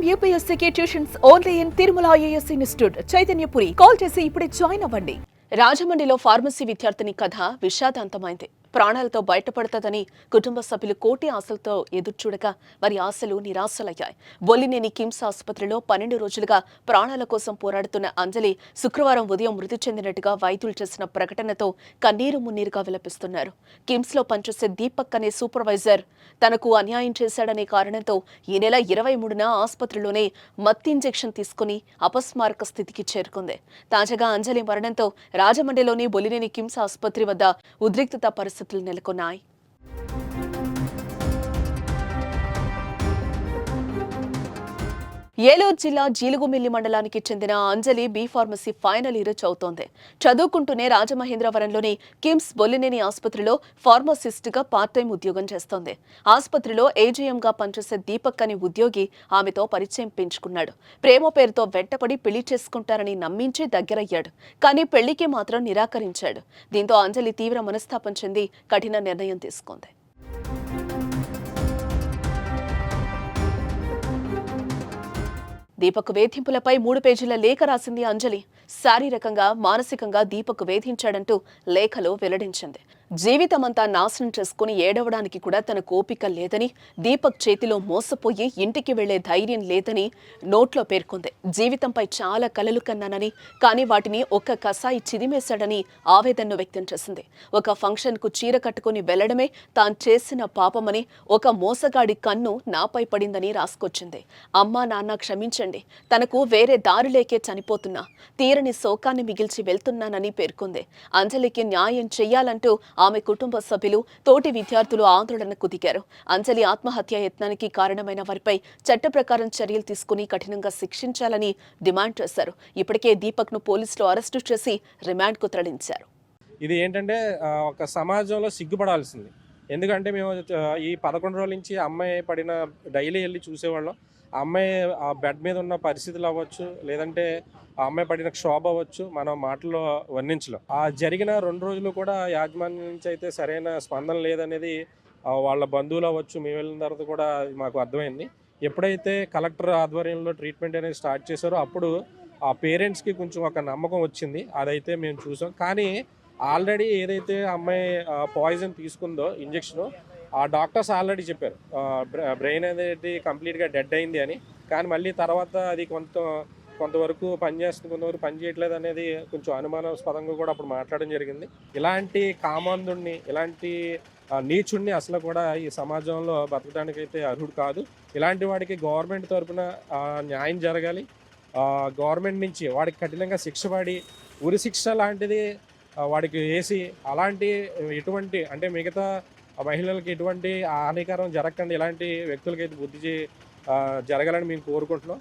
IIM UPSC tuitions only in Tirumala IAS institute Chaitanyapuri. Call చేసి ఇప్పుడే join అవ్వండి. రాజమండ్రిలో ఫార్మసీ విద్యార్థిని కథ విషాదాంతమైంది. ప్రాణాలతో బయటపడతదని కుటుంబ సభ్యులు కోటి ఆశలతో ఎదుర్చూడగా వారి ఆశలు నిరాశలయ్యాయి. బొల్లినేని కిమ్స్ ఆసుపత్రిలో 12 రోజులుగా ప్రాణాల కోసం పోరాడుతున్న అంజలి శుక్రవారం ఉదయం మృతి చెందినట్టుగా వైద్యులు చేసిన ప్రకటనతో కన్నీరు మున్నీరుగా విలపిస్తున్నారు. కిమ్స్ లో పనిచేసే దీపక్ అనే సూపర్వైజర్ తనకు అన్యాయం చేశాడనే కారణంతో ఈ నెల 23న ఆసుపత్రిలోనే మత్తు ఇంజెక్షన్ తీసుకుని అపస్మారక స్థితికి చేరుకుంది. తాజాగా అంజలి మరణంతో రాజమండ్రిలోని బొల్లినేని కిమ్స్ ఆసుపత్రి వద్ద ఉద్రిక్తత పరిస్థితులు నెలకొన్నాయి. ఏలూరు జిల్లా జీలుగుమిల్లి మండలానికి చెందిన అంజలి బి ఫార్మసీ ఫైనల్ ఇయర్ చదువుతోంది. చదువుకుంటూనే రాజమహేంద్రవరంలోని కిమ్స్ బొల్లినేని ఆసుపత్రిలో ఫార్మసిస్ట్గా పార్ట్ టైం ఉద్యోగం చేస్తోంది. ఆసుపత్రిలో ఏజీఎంగా పనిచేసే దీపక్ అనే ఉద్యోగి ఆమెతో పరిచయం పెంచుకున్నాడు. ప్రేమ పేరుతో వెంటపడి పెళ్లి చేసుకుంటారని నమ్మించి దగ్గరయ్యాడు. కానీ పెళ్లికి మాత్రం నిరాకరించాడు. దీంతో అంజలి తీవ్ర మనస్తాపం చెంది కఠిన నిర్ణయం తీసుకుంది. దీపక్ వేధింపులపై 3 పేజీల లేఖ రాసింది అంజలి. శారీరకంగా, మానసికంగా దీపక్ వేధించాడంటూ లేఖలో వెల్లడించింది. జీవితమంతా నాశనం చేసుకుని ఏడవడానికి కూడా తన ఓపిక లేదని, దీపక్ చేతిలో మోసపోయి ఇంటికి వెళ్లే ధైర్యం లేదని నోట్లో పేర్కొంది. జీవితంపై చాలా కలలు కన్నానని, కానీ వాటిని ఒక్క కసాయి చిదిమేశాడని ఆవేదనను వ్యక్తం చేసింది. ఒక ఫంక్షన్కు చీర కట్టుకుని వెళ్లడమే తాను చేసిన పాపమని, ఒక మోసగాడి కన్ను నాపై పడిందని రాసుకొచ్చింది. అమ్మా నాన్న క్షమించండి, తనకు వేరే దారి లేకే చనిపోతున్నా, తీరని శోకాన్ని మిగిల్చి వెళ్తున్నానని పేర్కొంది. అంజలికి న్యాయం చెయ్యాలంటూ ఆమె కుటుంబ సభ్యులు, తోటి విద్యార్థులు ఆందోళనకు దిగారు. అంజలి ఆత్మహత్య యత్నానికి కారణమైన వారిపై చట్ట ప్రకారం చర్యలు తీసుకుని కఠినంగా శిక్షించాలని డిమాండ్ చేశారు. ఇప్పటికే దీపక్ ను పోలీసులు అరెస్టు చేసి రిమాండ్ కు తరలించారు. ఇది ఏంటంటే ఒక సమాజంలో సిగ్గుపడాల్సింది. ఎందుకంటే మేము ఈ 11 రోజుల నుంచి అమ్మాయి పడిన డైలీ వెళ్ళి చూసేవాళ్ళం. ఆ అమ్మాయి ఆ బెడ్ మీద ఉన్న పరిస్థితులు అవ్వచ్చు, లేదంటే ఆ అమ్మాయి పడిన క్షోభ అవ్వచ్చు, మనం మాటల్లో వర్ణించలేం. ఆ జరిగిన 2 రోజులు కూడా యాజమాన్యం నుంచి అయితే సరైన స్పందన లేదనేది వాళ్ళ బంధువులు అవ్వచ్చు, మేము వెళ్ళిన తర్వాత కూడా మాకు అర్థమైంది. ఎప్పుడైతే కలెక్టర్ ఆధ్వర్యంలో ట్రీట్మెంట్ అనేది స్టార్ట్ చేశారో అప్పుడు ఆ పేరెంట్స్కి కొంచెం ఒక నమ్మకం వచ్చింది. అదైతే మేము చూసాం. కానీ ఆల్రెడీ ఏదైతే అమ్మాయి పాయిజన్ తీసుకుందో ఇంజెక్షను, ఆ డాక్టర్స్ ఆల్రెడీ చెప్పారు బ్రెయిన్ అనేది కంప్లీట్గా డెడ్ అయింది అని. కానీ మళ్ళీ తర్వాత అది కొంతవరకు పనిచేస్తుంది, కొంతవరకు పని చేయట్లేదు అనేది కొంచెం అనుమానాస్పదంగా కూడా అప్పుడు మాట్లాడడం జరిగింది. ఇలాంటి కామాంధుడిని, ఇలాంటి నీచుడిని అసలు కూడా ఈ సమాజంలో బతకడానికైతే అర్హుడు కాదు. ఇలాంటి వాడికి గవర్నమెంట్ తరఫున న్యాయం జరగాలి. గవర్నమెంట్ నుంచి వాడికి కఠినంగా శిక్ష పడి, ఉరి శిక్ష లాంటిది వాడికి వేసి, అలాంటి ఎటువంటి అంటే మిగతా మహిళలకి ఎటువంటి హానికరం జరగకుండా ఇలాంటి వ్యక్తులకైతే బుద్ధి జరగాలని మేము కోరుకుంటున్నాం.